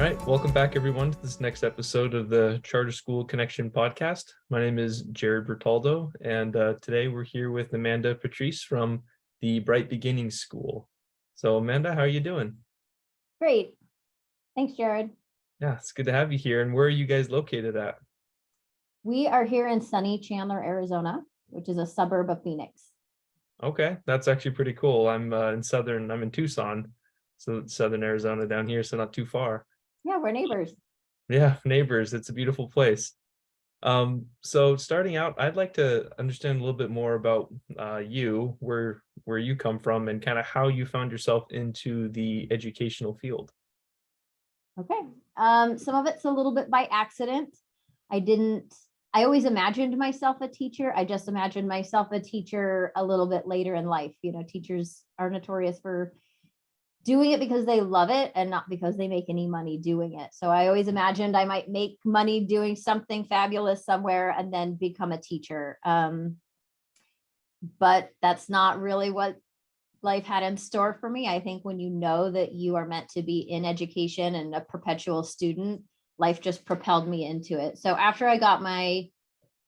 right, welcome back everyone to this next episode of the Charter School Connection podcast. My name is Jared Bertaldo, and today we're here with Amanda Patrice from the Bright Beginnings School. So Amanda, how are you doing? Great. Thanks, Jared. Yeah, it's good to have you here. And where are you guys located at? We are here in sunny Chandler, Arizona, which is a suburb of Phoenix. Okay, that's actually pretty cool. I'm in Tucson, so southern Arizona down here, so not too far. Yeah, we're neighbors. Yeah, neighbors. It's a beautiful place. So starting out, I'd like to understand a little bit more about you, where you come from, and kind of how you found yourself into the educational field. Okay. Some of it's a little bit by accident. I always imagined myself a teacher. I just imagined myself a teacher a little bit later in life. You know, teachers are notorious for doing it because they love it and not because they make any money doing it. So I always imagined I might make money doing something fabulous somewhere and then become a teacher. But that's not really what life had in store for me. I think when you know that you are meant to be in education and a perpetual student, life just propelled me into it. So after I got my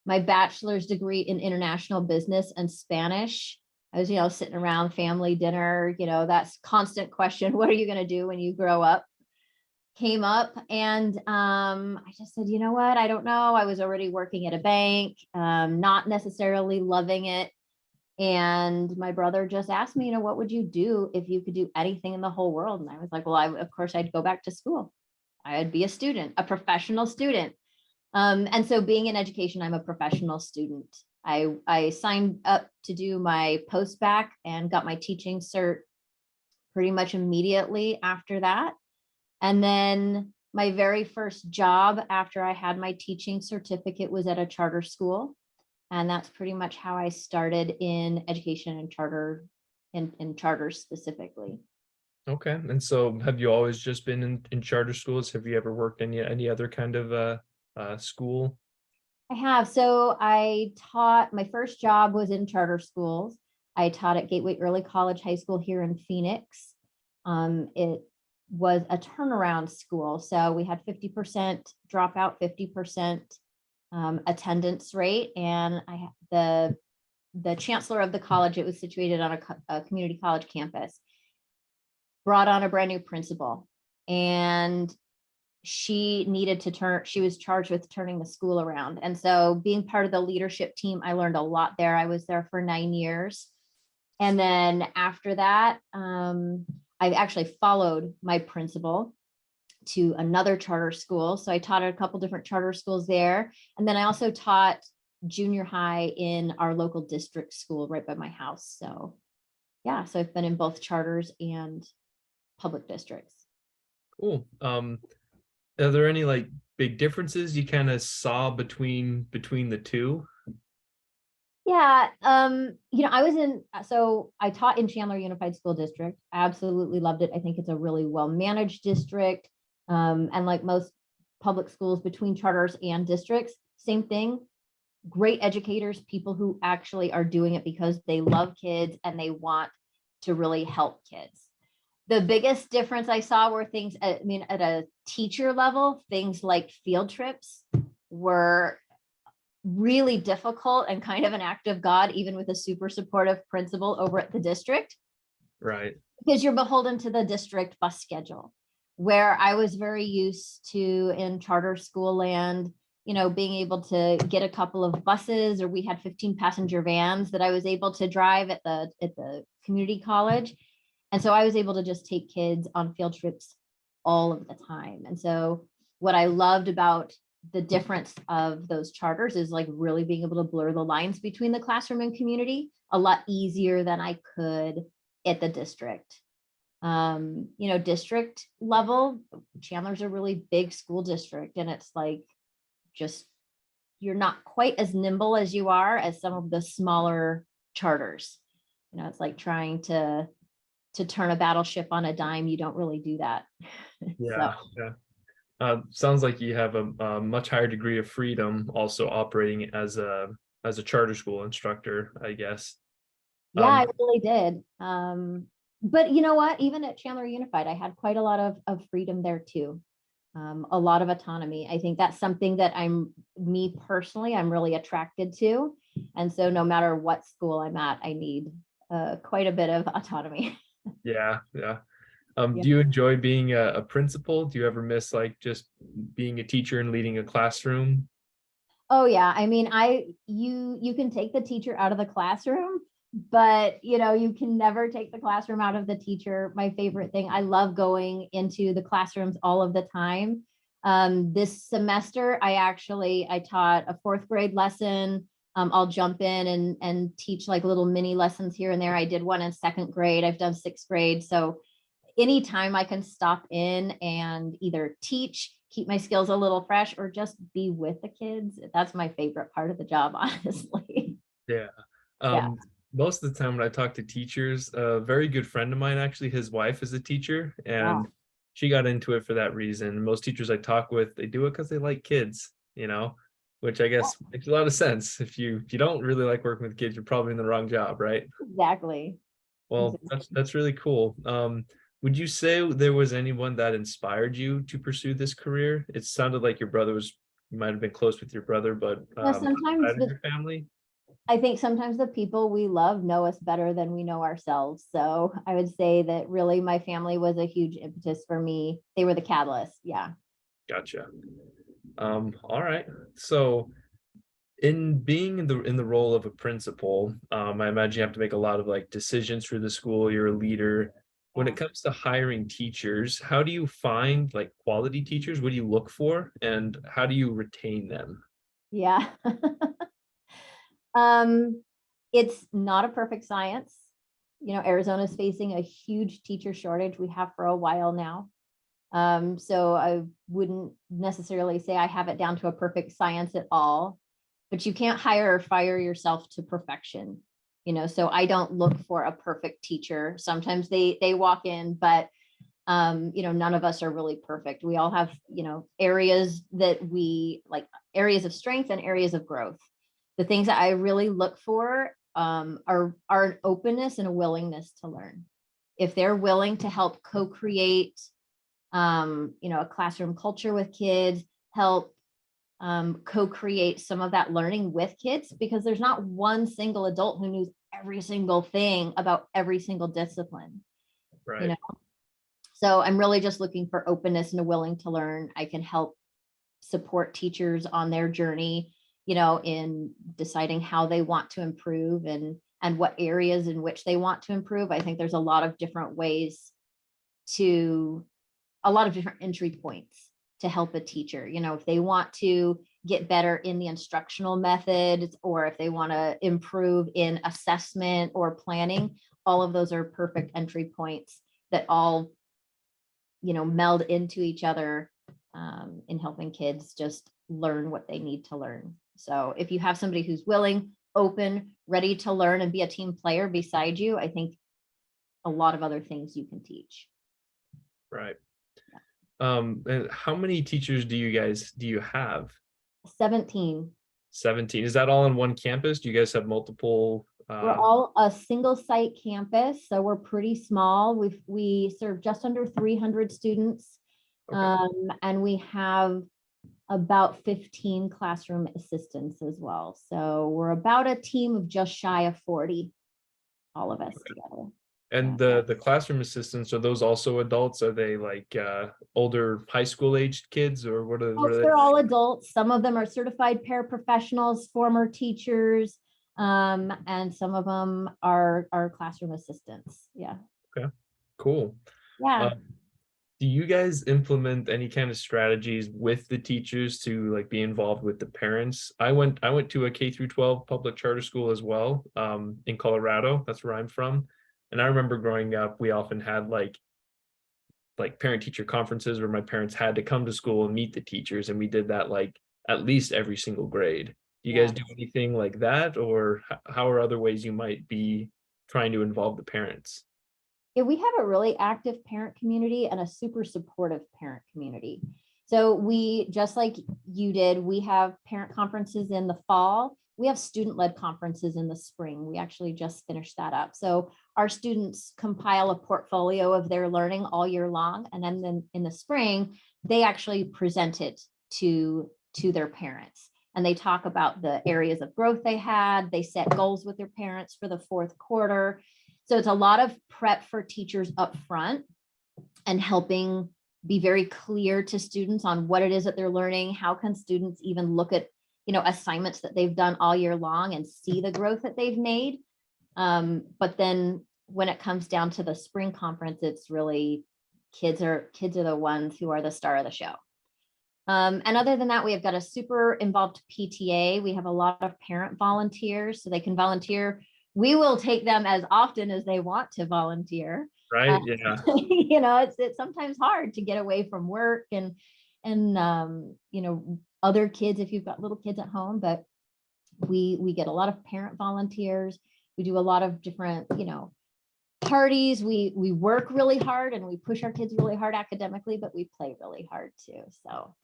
bachelor's degree in international business and Spanish, I was, sitting around family dinner, that's constant question. What are you going to do when you grow up? Came up and I just said, you know what? I don't know. I was already working at a bank, not necessarily loving it. And my brother just asked me, what would you do if you could do anything in the whole world? And I was like, well, of course I'd go back to school. I'd be a student, a professional student. And so being in education, I'm a professional student. I signed up to do my post-bac and got my teaching cert pretty much immediately after that. And then my very first job after I had my teaching certificate was at a charter school. And that's pretty much how I started in education and charter, in charters specifically. Okay, and so have you always just been in charter schools? Have you ever worked in any other kind of school? I have. So I taught, my first job was in charter schools. I taught at Gateway Early College High School here in Phoenix. It was a turnaround school. So we had 50% dropout, 50% attendance rate. And the chancellor of the college, it was situated on a community college campus, brought on a brand new principal. And she was charged with turning the school around. And so being part of the leadership team, I learned a lot there. I was there for 9 years. And then after that, I actually followed my principal to another charter school. So I taught at a couple different charter schools there. And then I also taught junior high in our local district school right by my house. So yeah, so I've been in both charters and public districts. Cool. Are there any like big differences you kind of saw between the two? Yeah, I taught in Chandler Unified School District. I absolutely loved it. I think it's a really well-managed district. And like most public schools between charters and districts, same thing. Great educators, people who actually are doing it because they love kids and they want to really help kids. The biggest difference I saw were things, at a teacher level, things like field trips were really difficult and kind of an act of God, even with a super supportive principal over at the district. Right. Because you're beholden to the district bus schedule, where I was very used to in charter school land, being able to get a couple of buses, or we had 15 passenger vans that I was able to drive at the community college. And so I was able to just take kids on field trips all of the time. And so what I loved about the difference of those charters is like really being able to blur the lines between the classroom and community a lot easier than I could at the district. District level, Chandler's a really big school district, and it's like just you're not quite as nimble as you are as some of the smaller charters. It's like trying to turn a battleship on a dime. You don't really do that. Yeah. Sounds like you have a much higher degree of freedom also operating as a charter school instructor, I guess. Yeah, I really did. But you know what? Even at Chandler Unified, I had quite a lot of freedom there too. a lot of autonomy. I think that's something that me personally, I'm really attracted to. And so no matter what school I'm at, I need quite a bit of autonomy. Yeah, yeah. Yeah. Do you enjoy being a principal? Do you ever miss like just being a teacher and leading a classroom? Oh yeah. I mean, you can take the teacher out of the classroom, but you can never take the classroom out of the teacher. My favorite thing, I love going into the classrooms all of the time. This semester, I taught a fourth grade lesson. I'll jump in and teach like little mini lessons here and there. I did one in second grade. I've done sixth grade. So anytime I can stop in and either teach, keep my skills a little fresh, or just be with the kids, that's my favorite part of the job, honestly. Yeah. Yeah. Most of the time when I talk to teachers, a very good friend of mine, actually, his wife is a teacher, Wow. and she got into it for that reason. Most teachers I talk with, they do it because they like kids, which I guess makes a lot of sense. If you don't really like working with kids, you're probably in the wrong job, right? Exactly. Well, Exactly. that's really cool. Would you say there was anyone that inspired you to pursue this career? It sounded like you might have been close with your brother, but Sometimes outside of your family? I think sometimes the people we love know us better than we know ourselves. So I would say that really my family was a huge impetus for me. They were the catalyst. Yeah. Gotcha. All right. So in being in the role of a principal, I imagine you have to make a lot of like decisions for the school. You're a leader. When it Yeah. comes to hiring teachers, how do you find like quality teachers? What do you look for, and how do you retain them? Yeah. um, it's not a perfect science. Arizona's facing a huge teacher shortage. We have for a while now. So I wouldn't necessarily say I have it down to a perfect science at all, but you can't hire or fire yourself to perfection. So I don't look for a perfect teacher. Sometimes they walk in, but none of us are really perfect. We all have, areas that we like, areas of strength and areas of growth. The things that I really look for are an openness and a willingness to learn. If they're willing to help co-create a classroom culture with kids, help co-create some of that learning with kids, because there's not one single adult who knows every single thing about every single discipline, you Right. know. So I'm really just looking for openness and a willing to learn. I can help support teachers on their journey, in deciding how they want to improve and what areas in which they want to improve. I think there's a lot of different ways to a lot of different entry points to help a teacher. If they want to get better in the instructional methods, or if they want to improve in assessment or planning, all of those are perfect entry points that all, meld into each other in helping kids just learn what they need to learn. So if you have somebody who's willing, open, ready to learn and be a team player beside you, I think a lot of other things you can teach. Right. And how many teachers do you have? 17. 17. Is that all on one campus? Do you guys have multiple? We're all a single site campus, so we're pretty small. We serve just under 300 students, Okay. and we have about 15 classroom assistants as well. So we're about a team of just shy of 40, all of us together. Yeah. And the classroom assistants, are those also adults? Are they like older high school aged kids, or what Oh, are they? they're all adults. Some of them are certified paraprofessionals, former teachers, and some of them are classroom assistants. Yeah. Okay, cool. Yeah. Uh, do you guys implement any kind of strategies with the teachers to like be involved with the parents? I went to a K through 12 public charter school as well, in Colorado. That's where I'm from. And I remember growing up, we often had like parent teacher conferences where my parents had to come to school and meet the teachers, and we did that like at least every single grade. Do you guys Yeah. do anything like that, or how are other ways you might be trying to involve the parents? Yeah, we have a really active parent community and a super supportive parent community. So we, just like you did, we have parent conferences in the fall. We have student-led conferences in the spring. We actually just finished that up. So our students compile a portfolio of their learning all year long. And then in the spring, they actually present it to their parents, and they talk about the areas of growth they had. They set goals with their parents for the fourth quarter. So it's a lot of prep for teachers up front and helping be very clear to students on what it is that they're learning. How can students even look at, assignments that they've done all year long and see the growth that they've made? But then when it comes down to the spring conference, it's really kids are the ones who are the star of the show. And other than that, we have got a super involved PTA. We have a lot of parent volunteers, so they can volunteer. We will take them as often as they want to volunteer. Right. Yeah. It's sometimes hard to get away from work and other kids if you've got little kids at home, but we get a lot of parent volunteers. We do a lot of different, parties. We work really hard and we push our kids really hard academically, but we play really hard too. So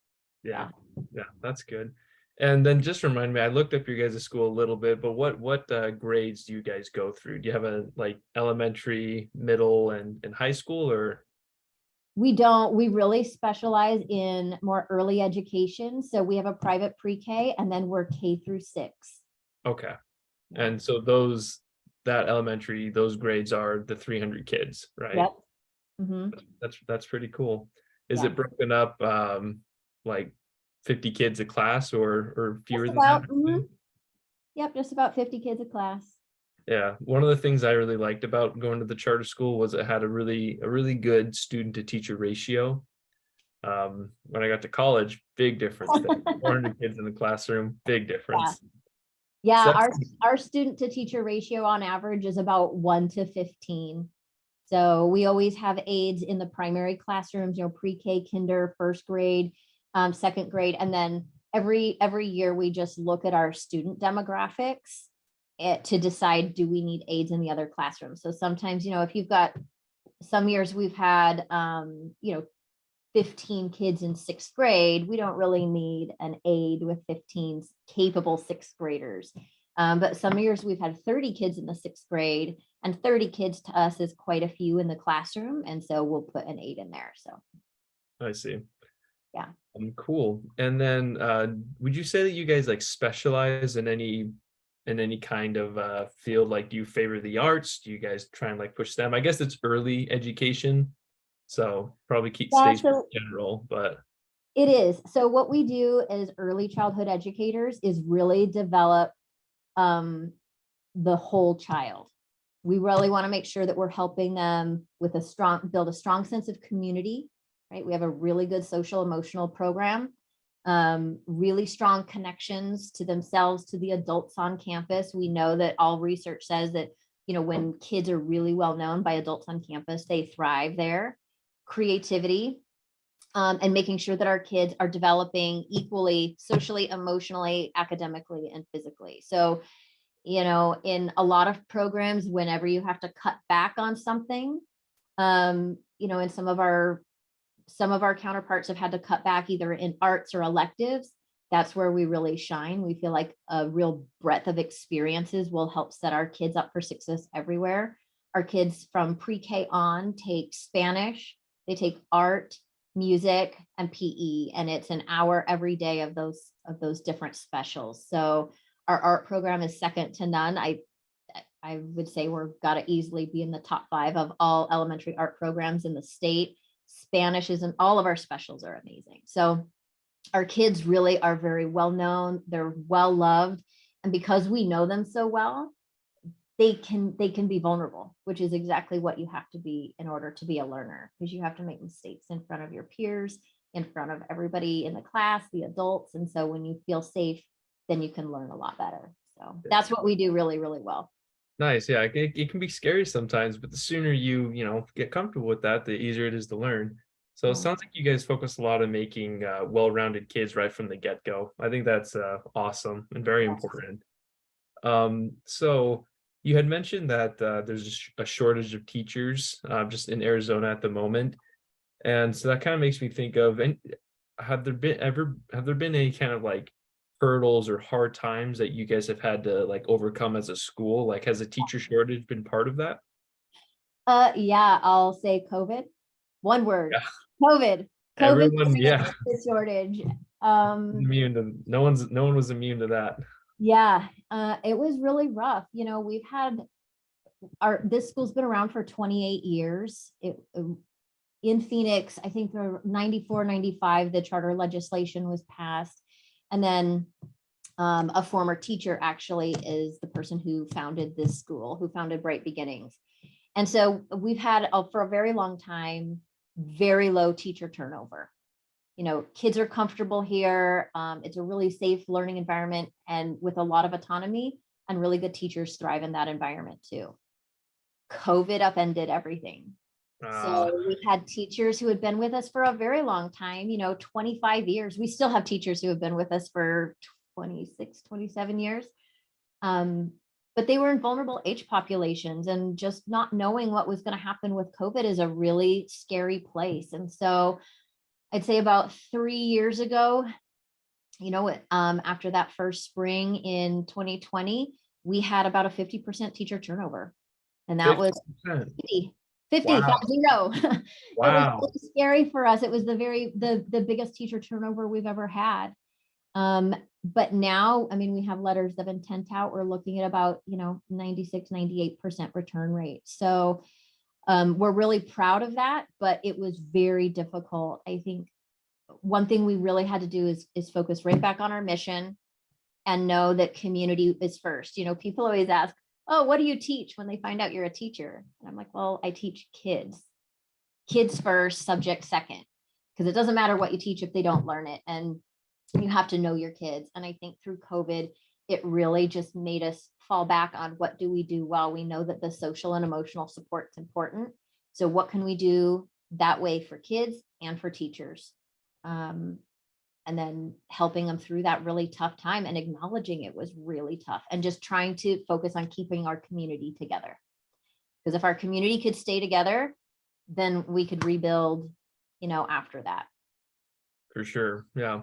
Yeah. Yeah. That's good. And then just remind me, I looked up your guys' school a little bit, but what grades do you guys go through? Do you have a like elementary, middle, and high school, or? we don't, we really specialize in more early education. So we have a private pre-K and then we're K through 6. Okay. Yeah. And so that elementary, those grades are the 300 kids, right? Yep. Mm-hmm. That's pretty cool. Is Yeah. it broken up like 50 kids a class or fewer Just than that? about, yep, just about 50 kids a class. Yeah, one of the things I really liked about going to the charter school was it had a really good student to teacher ratio. When I got to college, big difference there. 400 kids in the classroom, big difference. Yeah, So our student to teacher ratio on average is about 1 to 15. So we always have aides in the primary classrooms, pre-K, kinder, first grade, second grade, and then every year we just look at our student demographics to decide, do we need aides in the other classrooms? So sometimes, if you've got, some years we've had 15 kids in 6th grade, we don't really need an aide with 15 capable 6th graders. But some years we've had 30 kids in the 6th grade, and 30 kids to us is quite a few in the classroom. And so we'll put an aide in there. So I see. Yeah. Cool. And then would you say that you guys like specialize in any kind of field? Like, do you favor the arts? Do you guys try and like push them? I guess it's early education, so probably keep stays general, but it is. So what we do as early childhood educators is really develop the whole child. We really want to make sure that we're helping them with build a strong sense of community, right? We have a really good social emotional program, really strong connections to themselves, to the adults on campus. We know that all research says that, when kids are really well known by adults on campus, they thrive there. Creativity, and making sure that our kids are developing equally socially, emotionally, academically, and physically. So, in a lot of programs, whenever you have to cut back on something, and some of our counterparts have had to cut back either in arts or electives, that's where we really shine. We feel like a real breadth of experiences will help set our kids up for success everywhere. Our kids from pre-K on take Spanish, they take art, music, and PE, and it's an hour every day of those different specials. So our art program is second to none. I would say we're got to easily be in the top 5 of all elementary art programs in the state. Spanish is, and all of our specials are amazing. So our kids really are very well known. They're well loved, and because we know them so well, they can be vulnerable, which is exactly what you have to be in order to be a learner, because you have to make mistakes in front of your peers, in front of everybody in the class, the adults. And so when you feel safe, then you can learn a lot better. So that's what we do really, really well. Nice. Yeah, it can be scary sometimes, but the sooner you get comfortable with that, the easier it is to learn. So it sounds like you guys focus a lot on making well-rounded kids right from the get-go. I think that's awesome and very important. So you had mentioned that there's a shortage of teachers just in Arizona at the moment. And so that kind of makes me think of, and have there been any kind of like hurdles or hard times that you guys have had to like overcome as a school? Like, has a teacher shortage been part of that? Yeah, I'll say COVID. One word, Yeah. COVID. COVID Everyone, yeah, the shortage. Um, immune to no one was immune to that. yeah, it was really rough. We've had this school's been around for 28 years. In Phoenix, I think the 94, 95, the charter legislation was passed. And then a former teacher actually is the person who founded this school, who founded Bright Beginnings. And so we've had for a very long time, very low teacher turnover. Kids are comfortable here. It's a really safe learning environment and with a lot of autonomy, and really good teachers thrive in that environment too. COVID upended everything. Uh, So we've had teachers who had been with us for a very long time, 25 years. We still have teachers who have been with us for 26, 27 years. But they were in vulnerable age populations, and just not knowing what was going to happen with COVID is a really scary place. And so I'd say about 3 years ago, after that first spring in 2020, we had about a 50% teacher turnover. And that was 50%. 50, Wow. 50. It was Wow. really scary for us. It was the biggest teacher turnover we've ever had. But now, I mean, we have letters of intent out. We're looking at about, 96, 98% return rate. So we're really proud of that, but it was very difficult. I think one thing we really had to do is focus right back on our mission and know that community is first. People always ask, oh, what do you teach when they find out you're a teacher? And I'm like, well, I teach kids first, subject second, because it doesn't matter what you teach if they don't learn it. And you have to know your kids. And I think through COVID, it really just made us fall back on what do we do well. We know that the social and emotional support is important. So what can we do that way for kids and for teachers? And then helping them through that really tough time and acknowledging it was really tough, and just trying to focus on keeping our community together. Because if our community could stay together, then we could rebuild, after that. For sure. Yeah.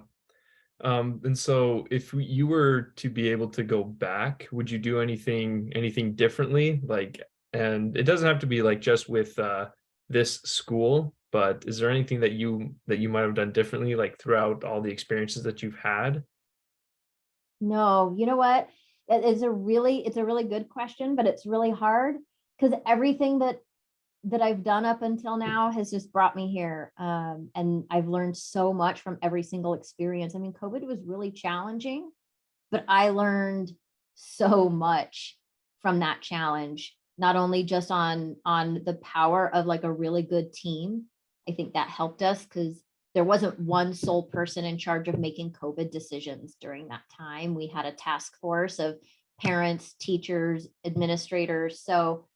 And so if you were to be able to go back, would you do anything differently? Like, and it doesn't have to be like just with this school, but is there anything that you might have done differently, like throughout all the experiences that you've had? No, you know what? It's a really good question, but it's really hard because everything that I've done up until now has just brought me here. And I've learned so much from every single experience. I mean, COVID was really challenging, but I learned so much from that challenge, not only just on the power of like a really good team. I think that helped us because there wasn't one sole person in charge of making COVID decisions during that time. We had a task force of parents, teachers, administrators. So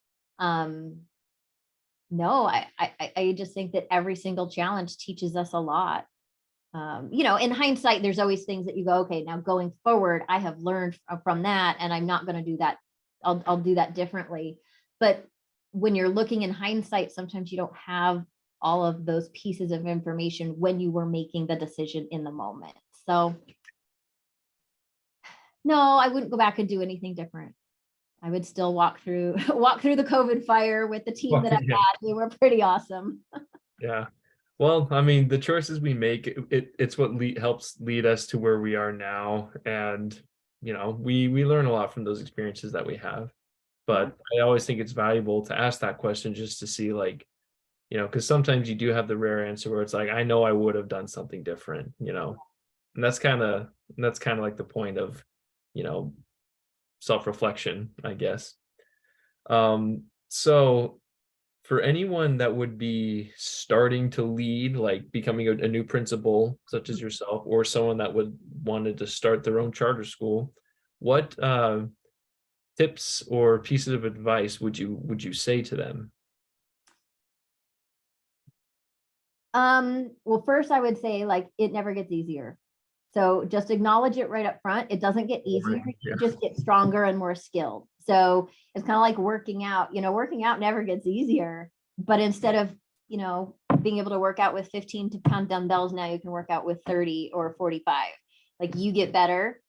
no, I just think that every single challenge teaches us a lot. In hindsight, there's always things that you go, okay, now going forward, I have learned from that, and I'm not going to do that. I'll do that differently. But when you're looking in hindsight, sometimes you don't have all of those pieces of information when you were making the decision in the moment. So no, I wouldn't go back and do anything different. I would still walk through the COVID fire with the team Well, that I yeah. had. They were pretty awesome. Yeah. Well, I mean, the choices we make, it's what helps lead us to where we are now. And, we learn a lot from those experiences that we have. Yeah. But I always think it's valuable to ask that question just to see, like, because sometimes you do have the rare answer where it's like, I know I would have done something different, and that's kind of like the point of, you know, self-reflection, I guess. So for anyone that would be starting to lead, like becoming a new principal, such as yourself, or someone that would wanted to start their own charter school, what tips or pieces of advice would you say to them? Well, first I would say like it never gets easier. So just acknowledge it right up front. It doesn't get easier. Yeah. You just get stronger and more skilled. So it's kind of like working out. Working out never gets easier. But instead of, being able to work out with 15-pound dumbbells, now you can work out with 30 or 45. Like you get better,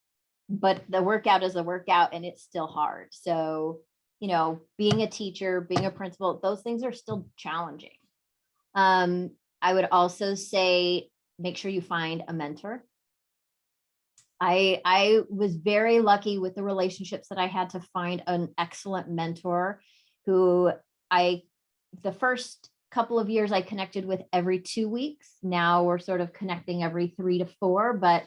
but the workout is a workout and it's still hard. So, being a teacher, being a principal, those things are still challenging. I would also say, make sure you find a mentor. I was very lucky with the relationships that I had to find an excellent mentor who I, the first couple of years I connected with every 2 weeks. Now we're sort of connecting every 3 to 4, but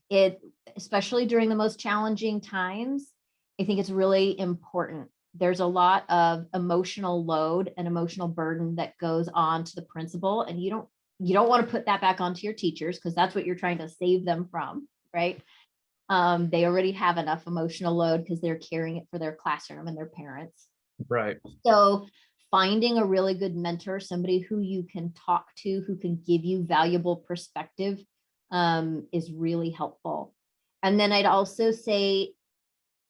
it, especially during the most challenging times, I think it's really important. There's a lot of emotional load and emotional burden that goes on to the principal, and you don't want to put that back onto your teachers, because that's what you're trying to save them from, right? They already have enough emotional load because they're carrying it for their classroom and their parents. Right. So finding a really good mentor, somebody who you can talk to, who can give you valuable perspective, is really helpful. And then I'd also say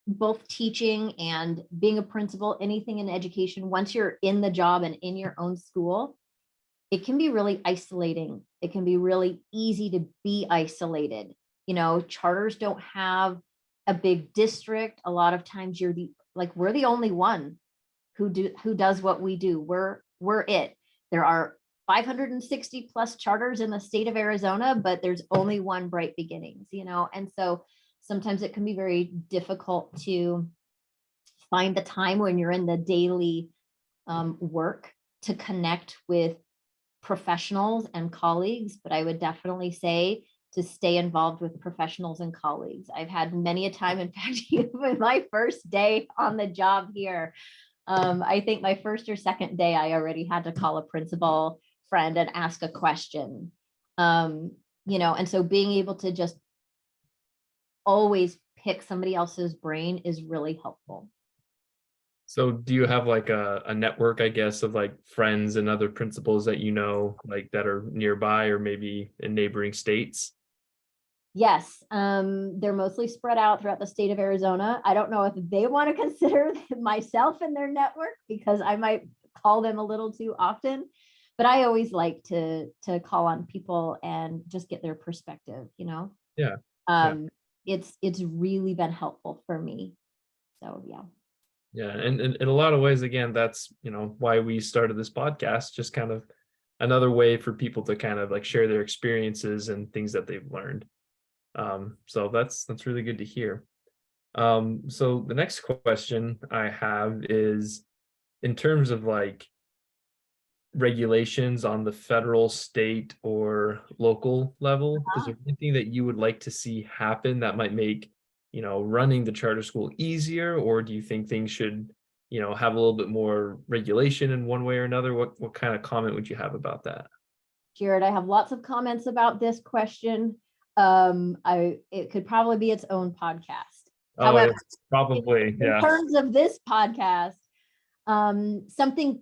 both teaching and being a principal, anything in education, once you're in the job and in your own school, it can be really isolating. It can be really easy to be isolated. Charters don't have a big district. A lot of times we're the only one who does what we do. We're it. There are 560 plus charters in the state of Arizona, but there's only one Bright Beginnings, and so sometimes it can be very difficult to find the time when you're in the daily work to connect with professionals and colleagues. But I would definitely say to stay involved with professionals and colleagues. I've had many a time, in fact, even my first day on the job here, I think my first or second day, I already had to call a principal friend and ask a question. And so being able to just always pick somebody else's brain is really helpful. So do you have like a network, I guess, of like friends and other principals that like that are nearby or maybe in neighboring states? Yes, they're mostly spread out throughout the state of Arizona. I don't know if they want to consider myself in their network, because I might call them a little too often, but I always like to call on people and just get their perspective. Yeah. Yeah. Um, it's really been helpful for me. So yeah. Yeah. And in a lot of ways, again, that's, why we started this podcast, just kind of another way for people to kind of like share their experiences and things that they've learned. So that's really good to hear. So the next question I have is, in terms of like regulations on the federal, state, or local level, is there anything that you would like to see happen that might make, running the charter school easier? Or do you think things should, have a little bit more regulation in one way or another? What kind of comment would you have about that? Jared, I have lots of comments about this question. It could probably be its own podcast. Oh, However, it's probably, in yeah. terms of this podcast, something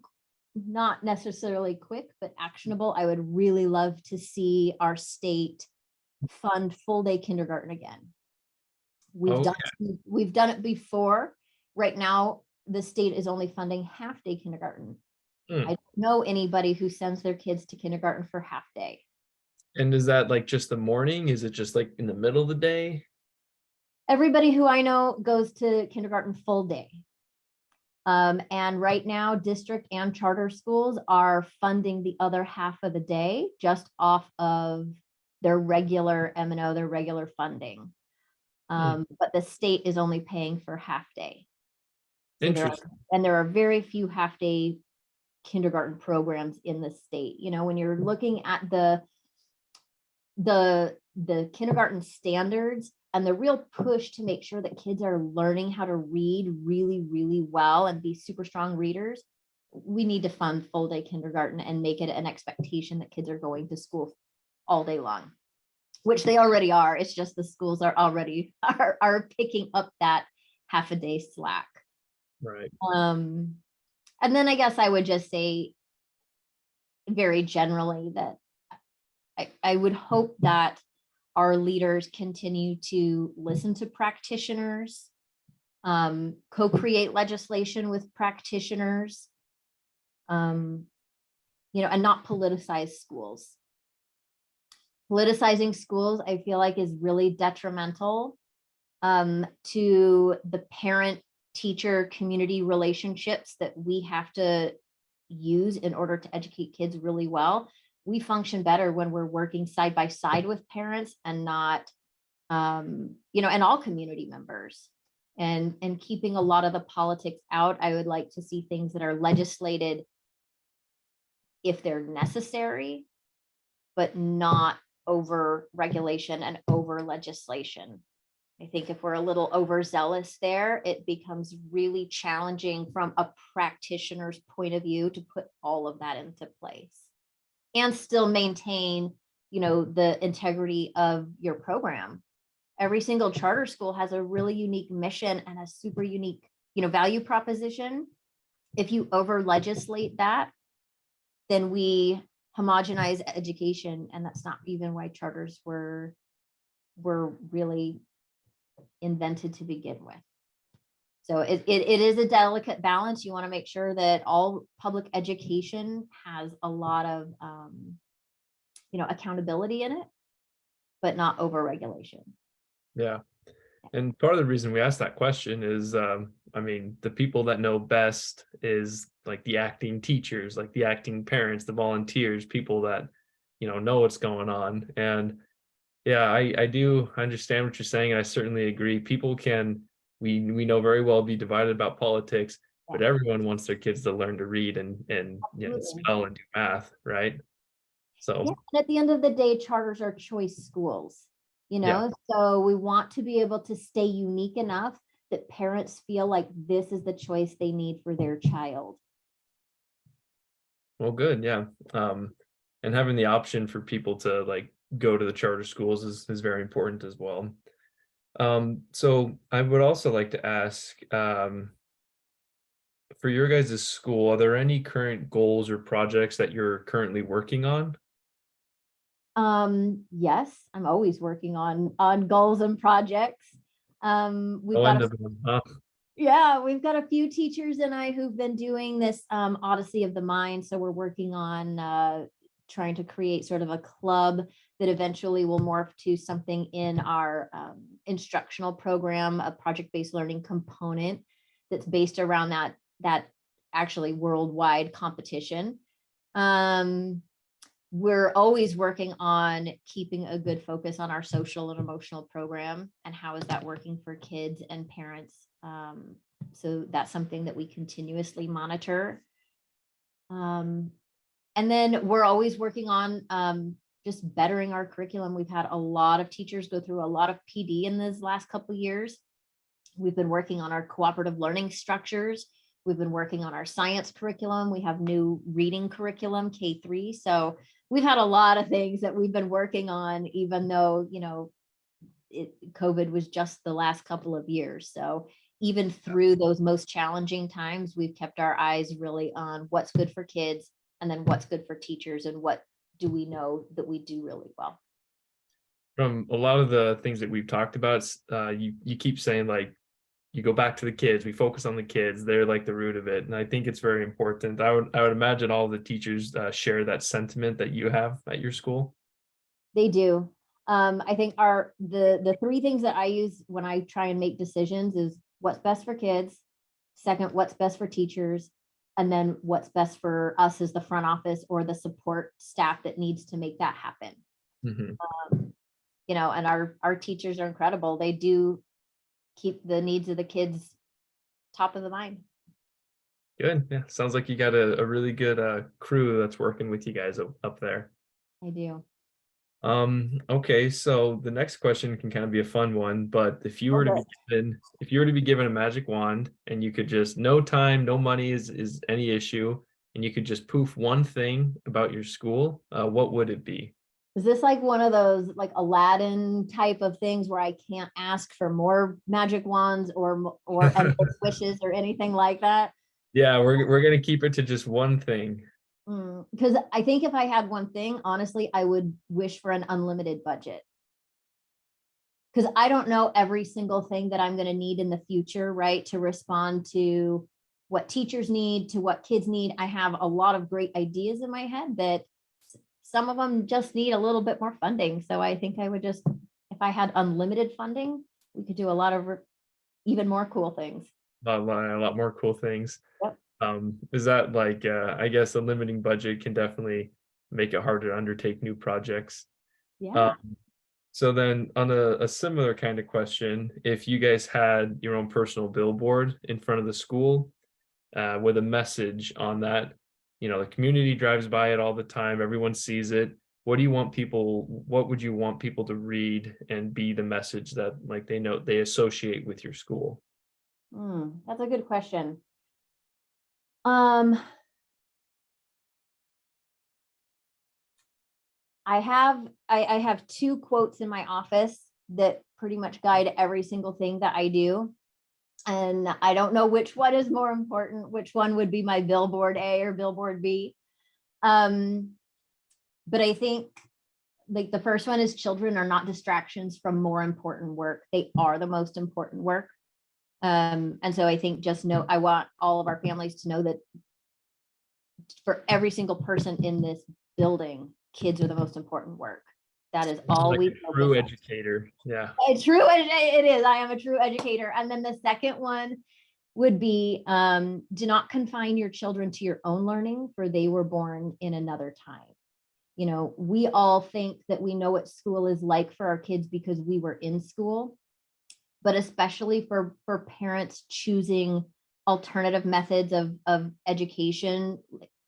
not necessarily quick, but actionable, I would really love to see our state fund full day kindergarten again. We've Okay. done it before. Right now, the state is only funding half day kindergarten. Hmm. I don't know anybody who sends their kids to kindergarten for half day. And is that like just the morning? Is it just like in the middle of the day? Everybody who I know goes to kindergarten full day. And right now, district and charter schools are funding the other half of the day just off of their regular M&O, their regular funding. But the state is only paying for half day. So Interesting. there are very few half day kindergarten programs in the state. When you're looking at the kindergarten standards and the real push to make sure that kids are learning how to read really, really well and be super strong readers, we need to fund full day kindergarten and make it an expectation that kids are going to school all day long, which they already are. It's just the schools are already are picking up that half a day slack. Right. And then I guess I would just say very generally that I would hope that our leaders continue to listen to practitioners, co-create legislation with practitioners, and not politicize schools. Politicizing schools, I feel like, is really detrimental to the parent teacher community relationships that we have to use in order to educate kids really well. we function better when we're working side by side with parents and not, and all community members, and keeping a lot of the politics out. I would like to see things that are legislated if they're necessary, but not over regulation and over legislation. I think if we're a little overzealous there, it becomes really challenging from a practitioner's point of view to put all of that into place and still maintain, the integrity of your program. Every single charter school has a really unique mission and a super unique, value proposition. If you over legislate that, then we homogenize education, and that's not even why charters were really invented to begin with. So it is a delicate balance. You want to make sure that all public education has a lot of accountability in it, but not over regulation. Yeah. And part of the reason we asked that question is, the people that know best is like the acting teachers, like the acting parents, the volunteers, people that, know what's going on. And yeah, I do understand what you're saying. And I certainly agree. People can, we know very well, be divided about politics, but Yeah, everyone wants their kids to learn to read and absolutely. spell and do math, right? Yeah, So and at the end of the day, charters are choice schools, yeah, so we want to be able to stay unique enough that parents feel like this is the choice they need for their child. well, good, yeah. And having the option for people to like go to the charter schools is very important as well. So I would also like to ask, for your guys' school, are there any current goals or projects that you're currently working on? Yes, I'm always working on goals and projects. We've Oh, got end a of them, huh? Yeah, we've got a few teachers and I who've been doing this Odyssey of the Mind. So we're working on trying to create sort of a club that eventually will morph to something in our instructional program, a project-based learning component that's based around that actually worldwide competition. We're always working on keeping a good focus on our social and emotional program and how is that working for kids and parents. So that's something that we continuously monitor. And then we're always working on just bettering our curriculum. We've had a lot of teachers go through a lot of PD in this last couple of years. We've been working on our cooperative learning structures. We've been working on our science curriculum. We have new reading curriculum, K3. So we've had a lot of things that we've been working on, even though, COVID was just the last couple of years. So even through those most challenging times, we've kept our eyes really on what's good for kids and then what's good for teachers and what do we know that we do really well. From a lot of the things that we've talked about, you keep saying like you go back to the kids, we focus on the kids, they're like the root of it. And I think it's very important. I would imagine all the teachers share that sentiment that you have at your school. They do. I think the three things that I use when I try and make decisions is what's best for kids, second, what's best for teachers, and then what's best for us as the front office or the support staff that needs to make that happen. Mhm. And our teachers are incredible. They do keep the needs of the kids top of the mind. Good. Yeah. Sounds like you got a really good crew that's working with you guys up there. I do. Okay, so the next question can kind of be a fun one, but Okay. if you were to be given a magic wand and you could just, no time, no money is any issue, and you could just poof one thing about your school, what would it be? Is this like one of those like Aladdin type of things where I can't ask for more magic wands or endless wishes or anything like that? Yeah, we're gonna keep it to just one thing. Because I think if I had one thing, honestly, I would wish for an unlimited budget. Because I don't know every single thing that I'm going to need in the future, right? To respond to what teachers need, to what kids need. I have a lot of great ideas in my head that some of them just need a little bit more funding. So I think I would just, if I had unlimited funding, we could do a lot of even more cool things. A lot more cool things. Yep. Is that like I guess a limiting budget can definitely make it harder to undertake new projects. Yeah. Um, so then on a similar kind of question, if you guys had your own personal billboard in front of the school, with a message on that, the community drives by it all the time, everyone sees it. What would you want people to read and be the message that like they know they associate with your school? That's a good question. Um, I have two quotes in my office that pretty much guide every single thing that I do. And I don't know which one is more important, which one would be my billboard A or billboard B. Um, but I think like the first one is children are not distractions from more important work. They are the most important work. And so I think I want all of our families to know that for every single person in this building, kids are the most important work. That is all Like we a focus true on. educator. Yeah. It's true. It is. I am a true educator. And then the second one would be do not confine your children to your own learning, for they were born in another time. We all think that we know what school is like for our kids because we were in school, but especially for parents choosing alternative methods of education,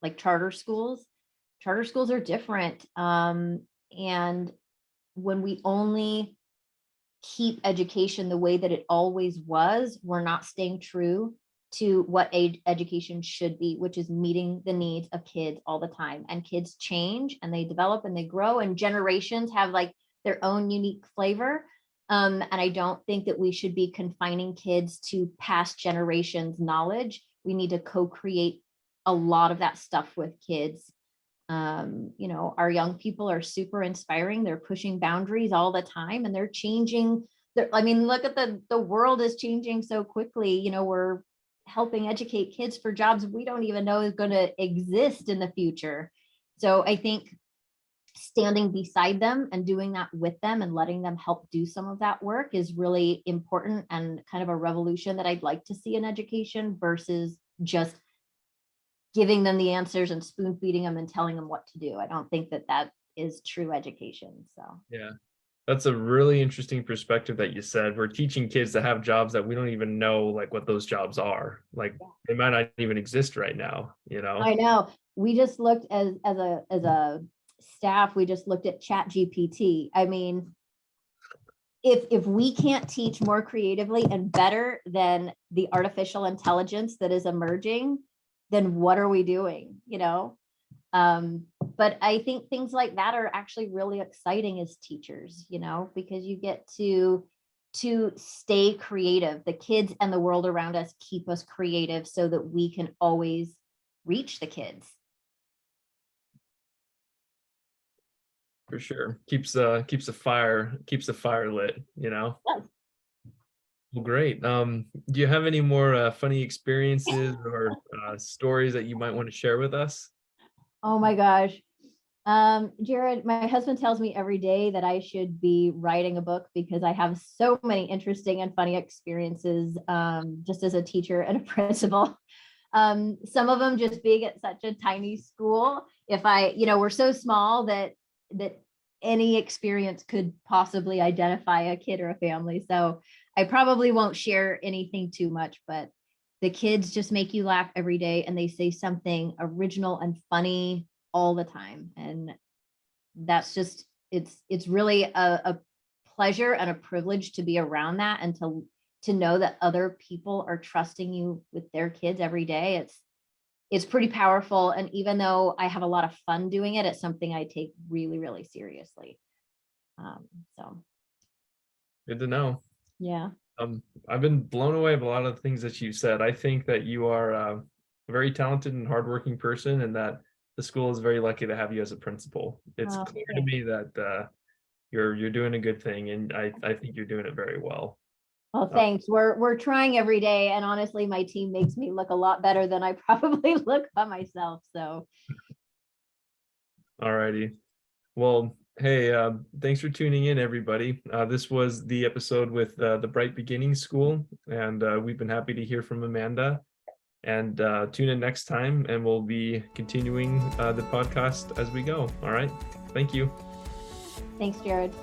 like charter schools. Charter schools are different. And when we only keep education the way that it always was, we're not staying true to what education should be, which is meeting the needs of kids all the time. And kids change and they develop and they grow, and generations have like their own unique flavor. And I don't think that we should be confining kids to past generations' knowledge. We need to co-create a lot of that stuff with kids. Our young people are super inspiring. They're pushing boundaries all the time and they're changing. Look at the world is changing so quickly. We're helping educate kids for jobs we don't even know is going to exist in the future. So I think standing beside them and doing that with them and letting them help do some of that work is really important and kind of a revolution that I'd like to see in education versus just giving them the answers and spoon feeding them and telling them what to do. I don't think that is true education. So Yeah. That's a really interesting perspective that you said. We're teaching kids to have jobs that we don't even know like what those jobs are. Like they might not even exist right now. I know we just looked as a staff, we just looked at Chat GPT. I mean, if we can't teach more creatively and better than the artificial intelligence that is emerging, then what are we doing? But I think things like that are actually really exciting as teachers, because you get to stay creative. The kids and the world around us keep us creative so that we can always reach the kids. For sure. Keeps the fire lit. Yes. Well, great. Do you have any more funny experiences or stories that you might want to share with us? Oh my gosh. Jared, my husband tells me every day that I should be writing a book because I have so many interesting and funny experiences, just as a teacher and a principal. Some of them just being at such a tiny school. We're so small that any experience could possibly identify a kid or a family. So I probably won't share anything too much, but the kids just make you laugh every day and they say something original and funny all the time. And that's just, it's really a pleasure and a privilege to be around that and to know that other people are trusting you with their kids every day. It's pretty powerful. And even though I have a lot of fun doing it, it's something I take really, really seriously. So Good to know. yeah. I've been blown away by a lot of the things that you said. I think that you are a very talented and hardworking person, and that the school is very lucky to have you as a principal. It's clear to Thanks. me that you're doing a good thing, and I think you're doing it very well. Well, Uh, thanks. We're trying every day, and honestly, my team makes me look a lot better than I probably look by myself. So all righty. Well, hey, thanks for tuning in, everybody. This was the episode with the Bright Beginnings School, and we've been happy to hear from Amanda. And tune in next time, and we'll be continuing the podcast as we go. All right. Thank you. Thanks, Jared.